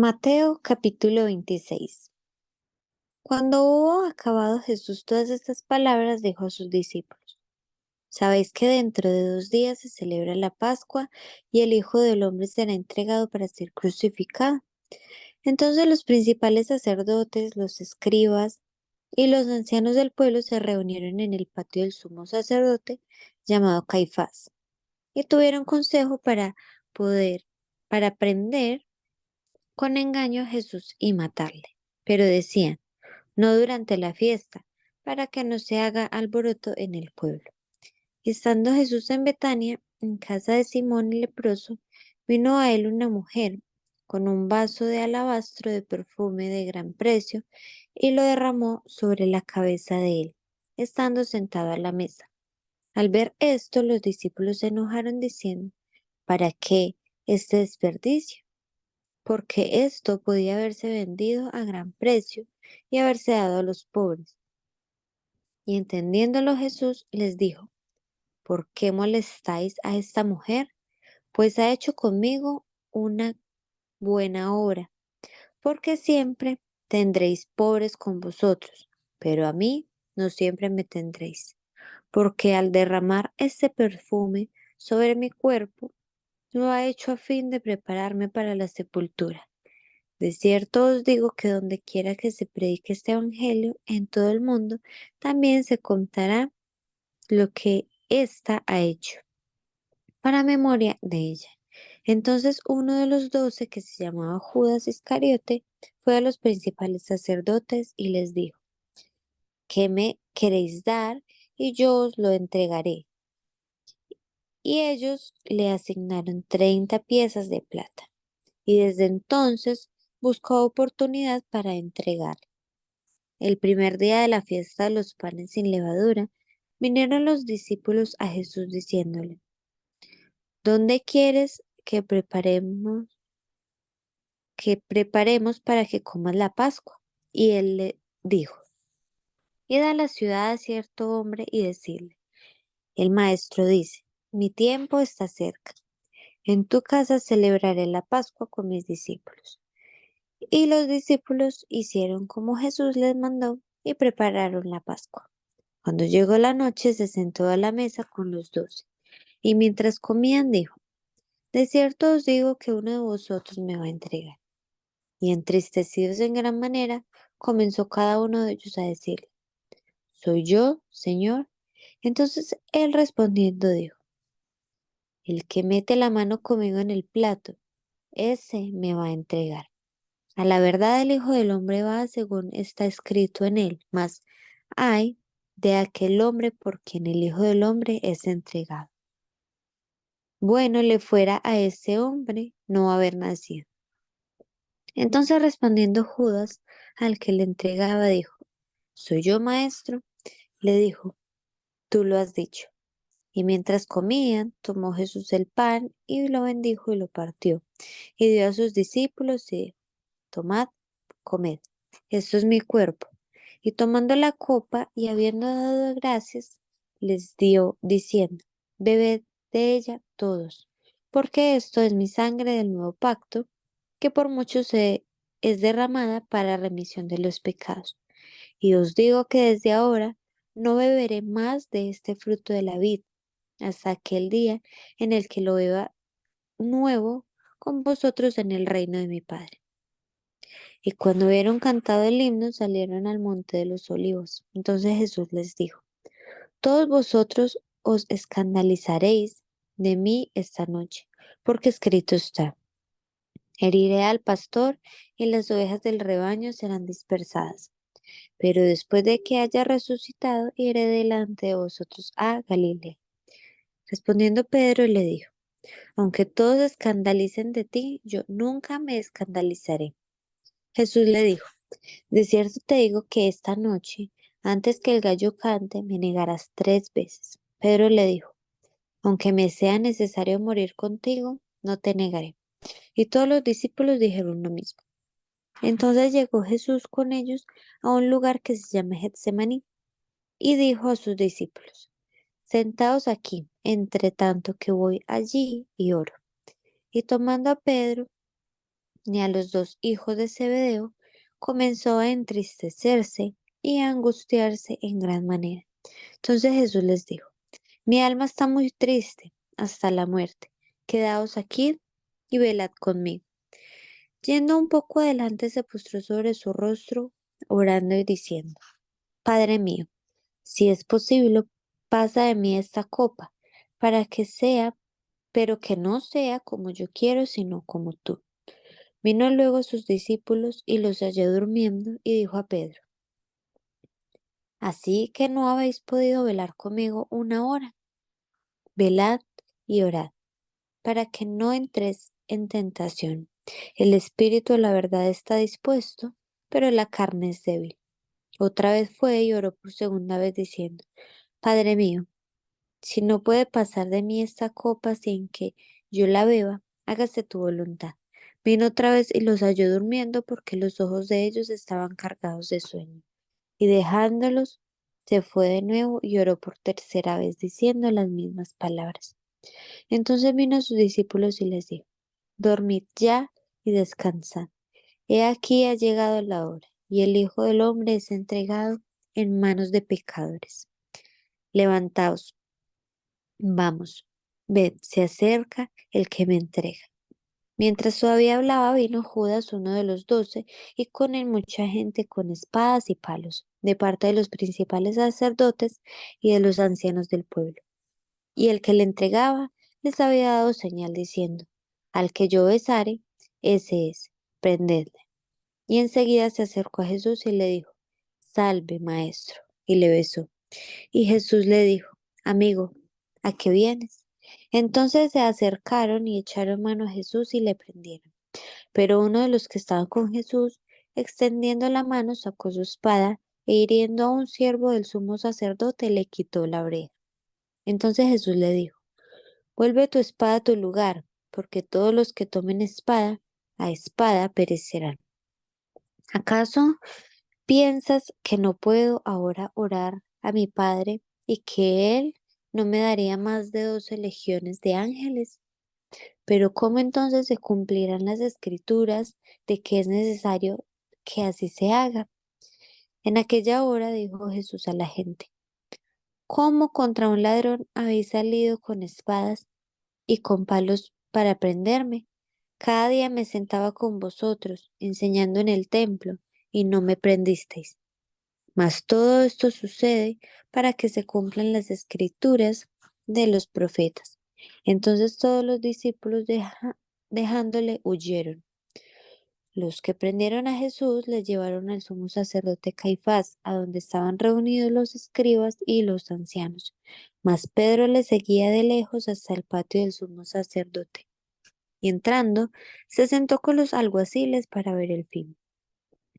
Mateo capítulo 26. Cuando hubo acabado Jesús todas estas palabras, dijo a sus discípulos: Sabéis que dentro de 2 días se celebra la Pascua y el Hijo del Hombre será entregado para ser crucificado. Entonces los principales sacerdotes, los escribas y los ancianos del pueblo se reunieron en el patio del sumo sacerdote llamado Caifás y tuvieron consejo poder, para prender con engaño a Jesús y matarle. Pero decían: no durante la fiesta, para que no se haga alboroto en el pueblo. Y estando Jesús en Betania, en casa de Simón el leproso, vino a él una mujer con un vaso de alabastro de perfume de gran precio, y lo derramó sobre la cabeza de él, estando sentado a la mesa. Al ver esto, los discípulos se enojaron diciendo: ¿para qué este desperdicio? Porque esto podía haberse vendido a gran precio y haberse dado a los pobres. Y entendiéndolo Jesús les dijo: ¿por qué molestáis a esta mujer? Pues ha hecho conmigo una buena obra. Porque siempre tendréis pobres con vosotros, pero a mí no siempre me tendréis. Porque al derramar este perfume sobre mi cuerpo, lo ha hecho a fin de prepararme para la sepultura. De cierto os digo que donde quiera que se predique este evangelio en todo el mundo, también se contará lo que ésta ha hecho, para memoria de ella. Entonces uno de los 12, que se llamaba Judas Iscariote, fue a los principales sacerdotes y les dijo: ¿qué me queréis dar? Y yo os lo entregaré. Y ellos le asignaron 30 piezas de plata. Y desde entonces buscó oportunidad para entregar. El primer día de la fiesta de los panes sin levadura, vinieron los discípulos a Jesús diciéndole: ¿dónde quieres que preparemos para que comas la Pascua? Y él le dijo: id a la ciudad a cierto hombre y decidle: el maestro dice, mi tiempo está cerca. En tu casa celebraré la Pascua con mis discípulos. Y los discípulos hicieron como Jesús les mandó y prepararon la Pascua. Cuando llegó la noche, se sentó a la mesa con los 12, y mientras comían dijo: de cierto os digo que uno de vosotros me va a entregar. Y entristecidos en gran manera, comenzó cada uno de ellos a decirle: ¿soy yo, Señor? Entonces él respondiendo dijo: el que mete la mano conmigo en el plato, ese me va a entregar. A la verdad el Hijo del Hombre va según está escrito en él, mas ay de aquel hombre por quien el Hijo del Hombre es entregado. Bueno le fuera a ese hombre no haber nacido. Entonces respondiendo Judas, al que le entregaba, dijo: ¿soy yo, maestro? Le dijo: tú lo has dicho. Y mientras comían, tomó Jesús el pan y lo bendijo y lo partió, y dio a sus discípulos y dijo: tomad, comed, esto es mi cuerpo. Y tomando la copa y habiendo dado gracias, les dio, diciendo: bebed de ella todos, porque esto es mi sangre del nuevo pacto, que por muchos es derramada para remisión de los pecados. Y os digo que desde ahora no beberé más de este fruto de la vid, hasta aquel día en el que lo beba nuevo con vosotros en el reino de mi Padre. Y cuando hubieron cantado el himno, salieron al monte de los olivos. Entonces Jesús les dijo: todos vosotros os escandalizaréis de mí esta noche, porque escrito está: heriré al pastor y las ovejas del rebaño serán dispersadas. Pero después de que haya resucitado, iré delante de vosotros a Galilea. Respondiendo Pedro le dijo: aunque todos se escandalicen de ti, yo nunca me escandalizaré. Jesús le dijo: de cierto te digo que esta noche, antes que el gallo cante, me negarás 3 veces. Pedro le dijo: aunque me sea necesario morir contigo, no te negaré. Y todos los discípulos dijeron lo mismo. Entonces llegó Jesús con ellos a un lugar que se llama Getsemaní y dijo a sus discípulos: sentaos aquí, entre tanto que voy allí y oro. Y tomando a Pedro ni a los dos hijos de Zebedeo, comenzó a entristecerse y a angustiarse en gran manera. Entonces Jesús les dijo: Mi alma está muy triste hasta la muerte. Quedaos aquí y velad conmigo. Yendo un poco adelante, se postró sobre su rostro, orando y diciendo: Padre mío, si es posible, pasa de mí esta copa, para que sea, pero que no sea como yo quiero, sino como tú. Vino luego a sus discípulos y los halló durmiendo, y dijo a Pedro: Así que no habéis podido velar conmigo una hora. Velad y orad, para que no entres en tentación. El espíritu a la verdad está dispuesto, pero la carne es débil. Otra vez fue y oró por segunda vez diciendo: Padre mío, si no puede pasar de mí esta copa sin que yo la beba, hágase tu voluntad. Vino otra vez y los halló durmiendo, porque los ojos de ellos estaban cargados de sueño. Y dejándolos, se fue de nuevo y oró por tercera vez, diciendo las mismas palabras. Entonces vino a sus discípulos y les dijo: Dormid ya y descansad. He aquí ha llegado la hora, y el Hijo del Hombre es entregado en manos de pecadores. Levantaos, vamos, ved, se acerca el que me entrega. Mientras todavía hablaba, vino Judas, uno de los 12, y con él mucha gente con espadas y palos, de parte de los principales sacerdotes y de los ancianos del pueblo. Y el que le entregaba les había dado señal diciendo: Al que yo besare, ese es, prendedle. Y enseguida se acercó a Jesús y le dijo: Salve, maestro. Y le besó. Y Jesús le dijo: Amigo, ¿a qué vienes? Entonces se acercaron y echaron mano a Jesús y le prendieron. Pero uno de los que estaban con Jesús, extendiendo la mano, sacó su espada e hiriendo a un siervo del sumo sacerdote, le quitó la oreja. Entonces Jesús le dijo: Vuelve tu espada a tu lugar, porque todos los que tomen espada, a espada perecerán. ¿Acaso piensas que no puedo ahora orar a mi Padre y que Él no me daría más de 12 legiones de ángeles? Pero ¿cómo entonces se cumplirán las escrituras de que es necesario que así se haga? En aquella hora dijo Jesús a la gente: ¿Cómo contra un ladrón habéis salido con espadas y con palos para prenderme? Cada día me sentaba con vosotros, enseñando en el templo, y no me prendisteis. Mas todo esto sucede para que se cumplan las escrituras de los profetas. Entonces todos los discípulos dejándole huyeron. Los que prendieron a Jesús le llevaron al sumo sacerdote Caifás, a donde estaban reunidos los escribas y los ancianos. Mas Pedro le seguía de lejos hasta el patio del sumo sacerdote. Y entrando, se sentó con los alguaciles para ver el fin.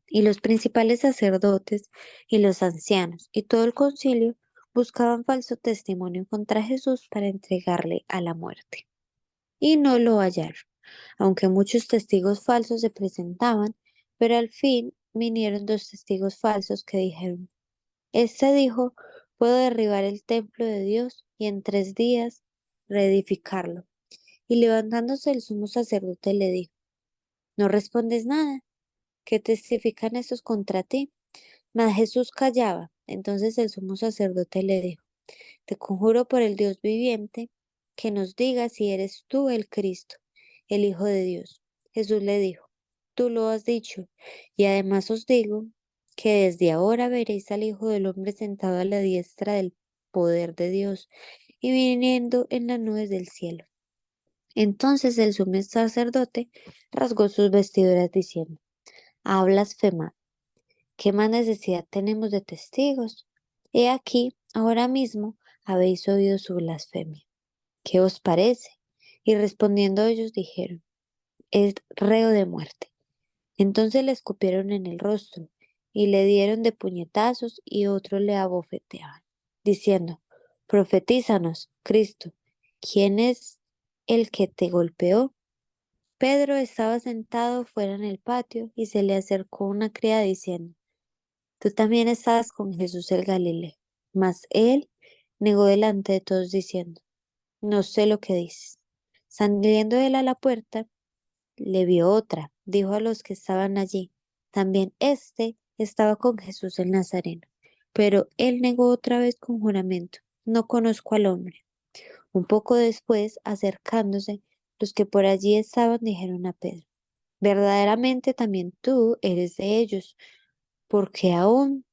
Y los principales sacerdotes y los ancianos y todo el concilio buscaban falso testimonio contra Jesús para entregarle a la muerte. Y no lo hallaron, aunque muchos testigos falsos se presentaban, pero al fin vinieron dos testigos falsos que dijeron: Este dijo: Puedo derribar el templo de Dios y en 3 días reedificarlo. Y levantándose el sumo sacerdote le dijo: ¿No respondes nada? ¿Qué testifican estos contra ti? Mas Jesús callaba. Entonces el sumo sacerdote le dijo: Te conjuro por el Dios viviente, que nos digas si eres tú el Cristo, el Hijo de Dios. Jesús le dijo: Tú lo has dicho, y además os digo que desde ahora veréis al Hijo del Hombre sentado a la diestra del poder de Dios y viniendo en las nubes del cielo. Entonces el sumo sacerdote rasgó sus vestiduras diciendo: Ha blasfemado. ¿Qué más necesidad tenemos de testigos? He aquí, ahora mismo habéis oído su blasfemia. ¿Qué os parece? Y respondiendo ellos dijeron: Es reo de muerte. Entonces le escupieron en el rostro y le dieron de puñetazos y otros le abofeteaban, diciendo: Profetízanos, Cristo, ¿quién es el que te golpeó? Pedro estaba sentado fuera en el patio y se le acercó una criada diciendo: Tú también estabas con Jesús el Galileo. Mas él negó delante de todos diciendo: No sé lo que dices. Saliendo él a la puerta, le vio otra, dijo a los que estaban allí. También éste estaba con Jesús el Nazareno. Pero él negó otra vez con juramento: no conozco al hombre. Un poco después, acercándose, los que por allí estaban dijeron a Pedro: verdaderamente también tú eres de ellos, porque aún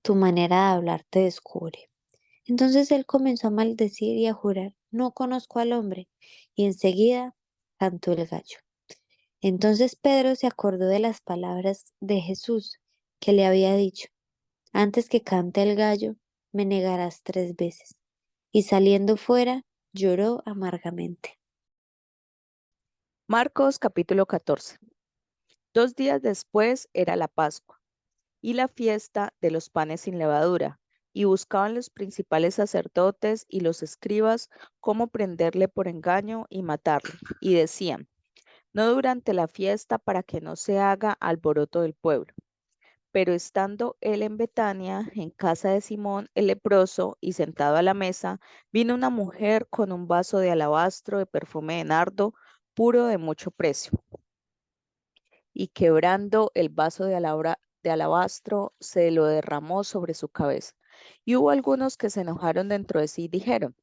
tu manera de hablar te descubre. Entonces él comenzó a maldecir y a jurar: no conozco al hombre. Y enseguida cantó el gallo. Entonces Pedro se acordó de las palabras de Jesús que le había dicho: antes que cante el gallo, me negarás 3 veces. Y saliendo fuera, lloró amargamente. Marcos capítulo 14. 2 días después era la Pascua y la fiesta de los panes sin levadura, y buscaban los principales sacerdotes y los escribas cómo prenderle por engaño y matarle. Y decían: no durante la fiesta, para que no se haga alboroto del pueblo. Pero estando él en Betania, en casa de Simón el leproso, y sentado a la mesa, vino una mujer con un vaso de alabastro de perfume de nardo puro de mucho precio, y quebrando el vaso de alabastro, se lo derramó sobre su cabeza. Y hubo algunos que se enojaron dentro de sí y dijeron: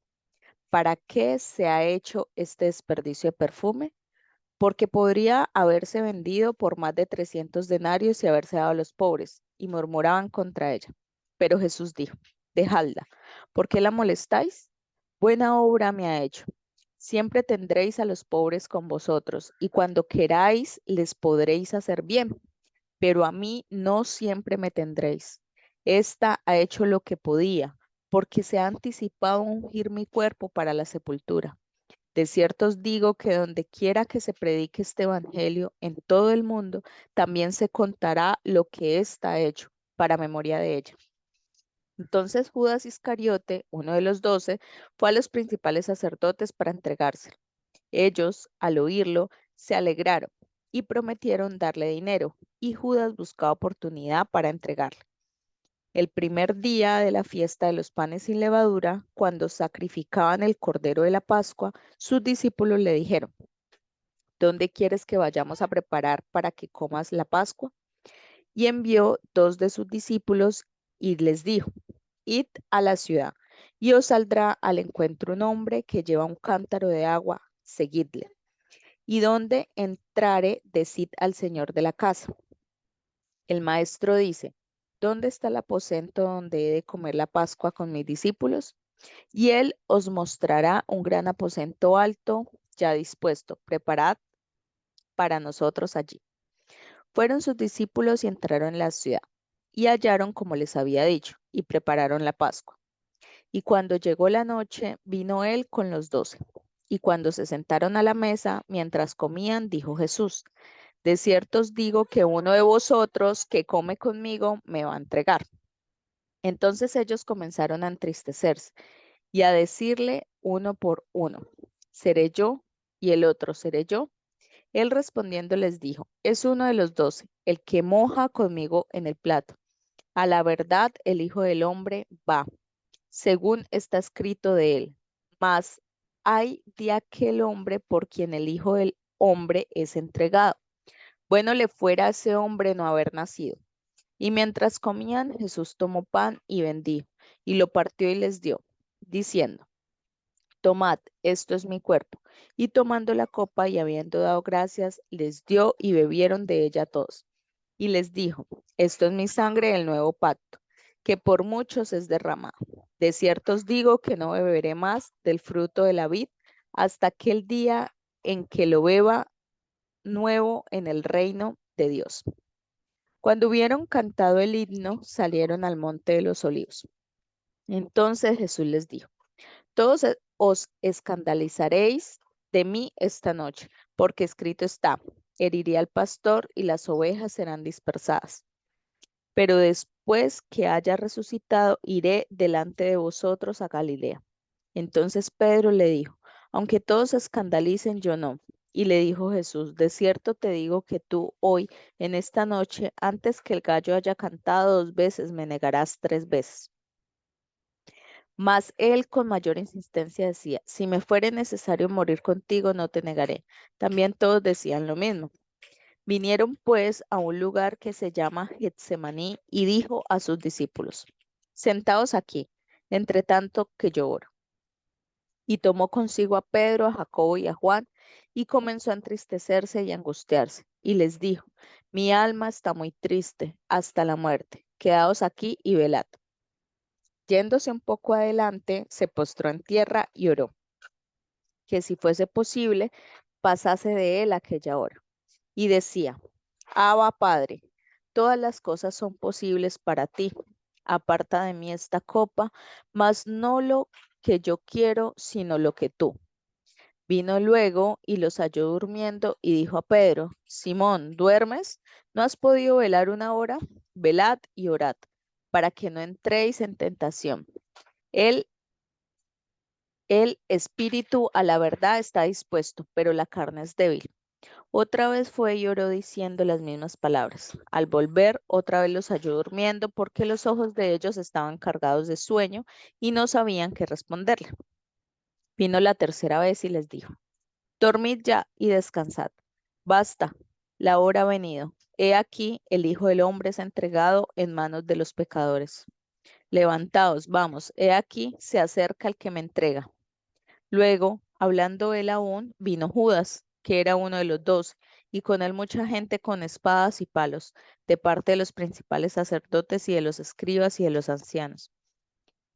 ¿para qué se ha hecho este desperdicio de perfume? Porque podría haberse vendido por más de 300 denarios y haberse dado a los pobres. Y murmuraban contra ella. Pero Jesús dijo: dejadla, ¿por qué la molestáis? Buena obra me ha hecho. Siempre tendréis a los pobres con vosotros, y cuando queráis les podréis hacer bien, pero a mí no siempre me tendréis. Esta ha hecho lo que podía, porque se ha anticipado a ungir mi cuerpo para la sepultura. De cierto os digo que donde quiera que se predique este evangelio en todo el mundo, también se contará lo que está hecho para memoria de ella. Entonces Judas Iscariote, uno de los 12, fue a los principales sacerdotes para entregárselo. Ellos, al oírlo, se alegraron y prometieron darle dinero, y Judas buscaba oportunidad para entregarle. El primer día de la fiesta de los panes sin levadura, cuando sacrificaban el cordero de la Pascua, sus discípulos le dijeron: ¿dónde quieres que vayamos a preparar para que comas la Pascua? Y envió 2 de sus discípulos y les dijo: id a la ciudad, y os saldrá al encuentro un hombre que lleva un cántaro de agua, seguidle. Y donde entrare, decid al señor de la casa: el maestro dice: ¿dónde está el aposento donde he de comer la Pascua con mis discípulos? Y él os mostrará un gran aposento alto, ya dispuesto. Preparad para nosotros allí. Fueron sus discípulos y entraron en la ciudad, y hallaron como les había dicho, y prepararon la Pascua. Y cuando llegó la noche, vino él con los 12. Y cuando se sentaron a la mesa, mientras comían, dijo Jesús: de cierto os digo que uno de vosotros que come conmigo me va a entregar. Entonces ellos comenzaron a entristecerse y a decirle uno por uno: ¿seré yo? Y el otro: ¿seré yo? Él respondiendo les dijo: es uno de los 12, el que moja conmigo en el plato. A la verdad, el Hijo del Hombre va, según está escrito de él. Mas ay de aquel hombre por quien el Hijo del Hombre es entregado. Bueno le fuera a ese hombre no haber nacido. Y mientras comían, Jesús tomó pan y bendijo, y lo partió y les dio, diciendo: tomad, esto es mi cuerpo. Y tomando la copa y habiendo dado gracias, les dio y bebieron de ella todos. Y les dijo: esto es mi sangre del nuevo pacto, que por muchos es derramado. De cierto os digo que no beberé más del fruto de la vid hasta aquel día en que lo beba nuevo en el reino de Dios. Cuando hubieron cantado el himno, salieron al monte de los olivos. Entonces Jesús les dijo: todos os escandalizaréis de mí esta noche, porque escrito está: heriré al pastor y las ovejas serán dispersadas. Pero después que haya resucitado, iré delante de vosotros a Galilea. Entonces Pedro le dijo: aunque todos se escandalicen, yo no. Y le dijo Jesús: de cierto te digo que tú hoy, en esta noche, antes que el gallo haya cantado 2 veces, me negarás 3 veces. Mas él con mayor insistencia decía: si me fuere necesario morir contigo, no te negaré. También todos decían lo mismo. Vinieron pues a un lugar que se llama Getsemaní y dijo a sus discípulos, sentaos aquí, entre tanto que yo oro. Y tomó consigo a Pedro, a Jacobo y a Juan, y comenzó a entristecerse y angustiarse, y les dijo, mi alma está muy triste hasta la muerte, quedaos aquí y velad. Yéndose un poco adelante, se postró en tierra y oró, que si fuese posible, pasase de él aquella hora. Y decía, Abba Padre, todas las cosas son posibles para ti. Aparta de mí esta copa, mas no lo que yo quiero, sino lo que tú. Vino luego y los halló durmiendo y dijo a Pedro, Simón, ¿duermes? ¿No has podido velar una hora? Velad y orad, para que no entréis en tentación. El, el espíritu a la verdad está dispuesto, pero la carne es débil. Otra vez fue y oró diciendo las mismas palabras. Al volver, otra vez los halló durmiendo porque los ojos de ellos estaban cargados de sueño y no sabían qué responderle. Vino la tercera vez y les dijo, dormid ya y descansad. Basta, la hora ha venido. He aquí, el Hijo del Hombre es entregado en manos de los pecadores. Levantaos, vamos, he aquí, se acerca el que me entrega. Luego, hablando él aún, vino Judas, que era uno de los dos, y con él mucha gente con espadas y palos, de parte de los principales sacerdotes y de los escribas y de los ancianos.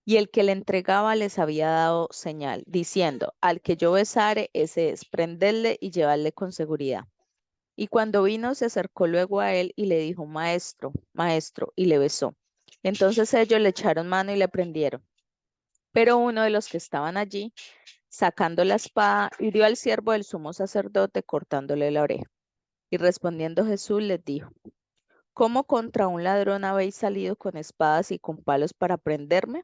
Y el que le entregaba les había dado señal, diciendo, al que yo besare, ese es, prendedle y llevadle con seguridad. Y cuando vino, se acercó luego a él y le dijo, Maestro, Maestro, y le besó. Entonces ellos le echaron mano y le prendieron. Pero uno de los que estaban allí, sacando la espada, hirió al siervo del sumo sacerdote, cortándole la oreja. Y respondiendo Jesús les dijo, ¿cómo contra un ladrón habéis salido con espadas y con palos para prenderme?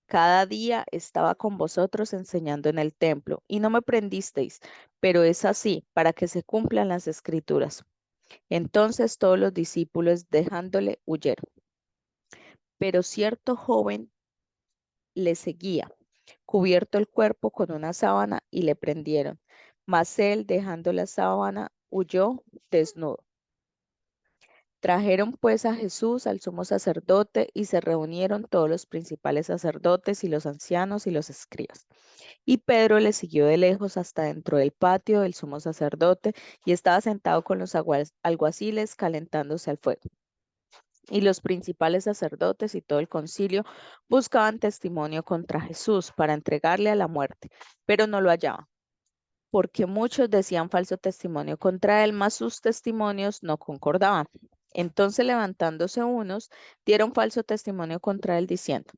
Cada día estaba con vosotros enseñando en el templo, y no me prendisteis, pero es así, para que se cumplan las escrituras. Entonces todos los discípulos, dejándole, huyeron. Pero cierto joven le seguía, cubierto el cuerpo con una sábana, y le prendieron. Mas él, dejando la sábana, huyó desnudo. Trajeron pues a Jesús al sumo sacerdote y se reunieron todos los principales sacerdotes y los ancianos y los escribas. Y Pedro le siguió de lejos hasta dentro del patio del sumo sacerdote y estaba sentado con los alguaciles calentándose al fuego. Y los principales sacerdotes y todo el concilio buscaban testimonio contra Jesús para entregarle a la muerte, pero no lo hallaban, porque muchos decían falso testimonio contra él, mas sus testimonios no concordaban. Entonces levantándose unos, dieron falso testimonio contra él, diciendo,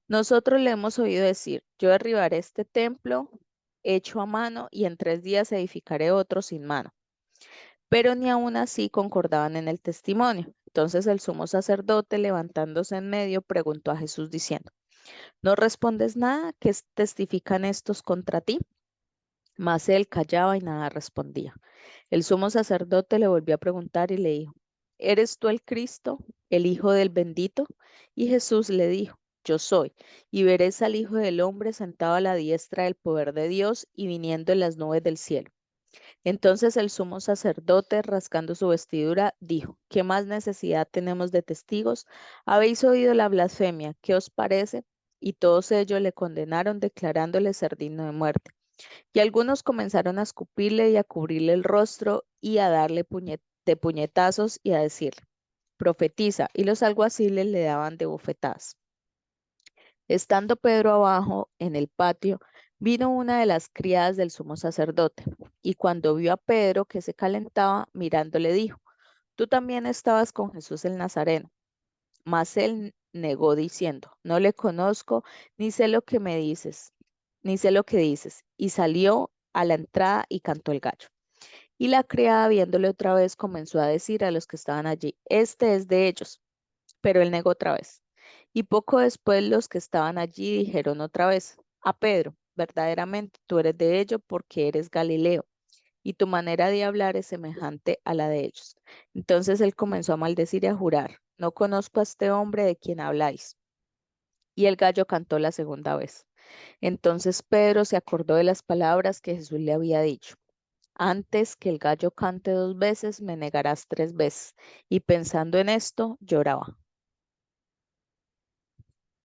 nosotros le hemos oído decir, yo derribaré este templo hecho a mano y en 3 días edificaré otro sin mano. Pero ni aun así concordaban en el testimonio. Entonces el sumo sacerdote, levantándose en medio, preguntó a Jesús diciendo, ¿no respondes nada? ¿Qué testifican estos contra ti? Mas él callaba y nada respondía. El sumo sacerdote le volvió a preguntar y le dijo, ¿eres tú el Cristo, el Hijo del bendito? Y Jesús le dijo, yo soy, y veréis al Hijo del hombre sentado a la diestra del poder de Dios y viniendo en las nubes del cielo. Entonces el sumo sacerdote, rascando su vestidura, dijo, ¿qué más necesidad tenemos de testigos? Habéis oído la blasfemia, ¿qué os parece? Y todos ellos le condenaron, declarándole ser digno de muerte. Y algunos comenzaron a escupirle y a cubrirle el rostro y a darle de puñetazos y a decirle, profetiza, y los alguaciles le daban de bofetadas. Estando Pedro abajo en el patio, vino una de las criadas del sumo sacerdote, y cuando vio a Pedro que se calentaba, mirándole dijo, tú también estabas con Jesús el Nazareno. Mas él negó diciendo, no le conozco, ni sé lo que me dices, ni sé lo que dices. Y salió a la entrada y cantó el gallo. Y la criada, viéndole otra vez, comenzó a decir a los que estaban allí, este es de ellos. Pero él negó otra vez. Y poco después los que estaban allí dijeron otra vez, a Pedro, verdaderamente tú eres de ellos porque eres Galileo y tu manera de hablar es semejante a la de ellos. Entonces él comenzó a maldecir y a jurar, no conozco a este hombre de quien habláis. Y el gallo cantó la segunda vez. Entonces Pedro se acordó de las palabras que Jesús le había dicho. Antes que el gallo cante 2 veces, me negarás 3 veces. Y pensando en esto, lloraba.